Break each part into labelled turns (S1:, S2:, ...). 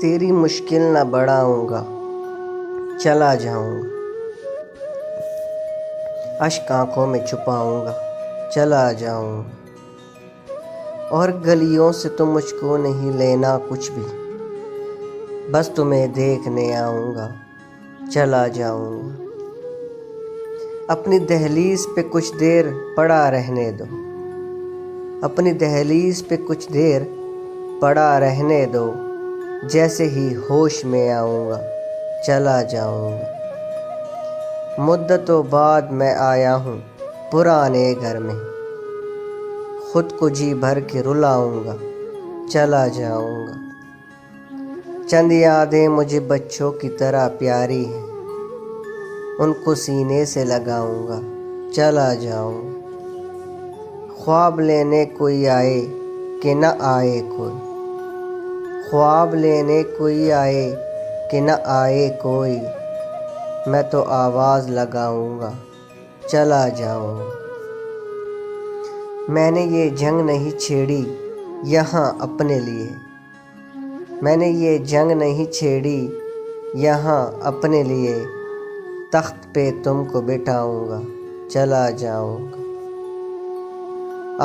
S1: تیری مشکل نہ بڑھاؤں گا، چلا جاؤں گا، اشک آنکھوں میں چھپاؤں گا، چلا جاؤں گا، اور گلیوں سے تو مجھ کو نہیں لینا کچھ بھی، بس تمہیں دیکھنے آؤں گا، چلا جاؤں گا۔ اپنی دہلیز پہ کچھ دیر پڑا رہنے دو، اپنی دہلیز پہ کچھ دیر پڑا رہنے دو، جیسے ہی ہوش میں آؤں گا، چلا جاؤں گا۔ مدتوں بعد میں آیا ہوں پرانے گھر میں، خود کو جی بھر کے رلاؤں گا، چلا جاؤں گا۔ چند یادیں مجھے بچوں کی طرح پیاری ہیں، ان کو سینے سے لگاؤں گا، چلا جاؤں گا۔ خواب لینے کوئی آئے کہ نہ آئے کوئی، خواب لینے کوئی آئے کہ نہ آئے کوئی، میں تو آواز لگاؤں گا، چلا جاؤں گا۔ میں نے یہ جنگ نہیں چھیڑی یہاں اپنے لیے، میں نے یہ جنگ نہیں چھیڑی یہاں اپنے لیے، تخت پہ تم کو بٹھاؤں گا، چلا جاؤں گا۔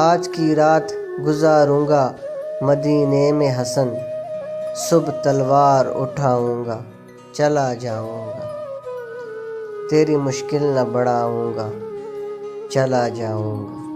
S1: آج کی رات گزاروں گا مدینے میں حسن، صبح تلوار اٹھاؤں گا، چلا جاؤں گا۔ تیری مشکل نہ بڑھاؤں گا، چلا جاؤں گا۔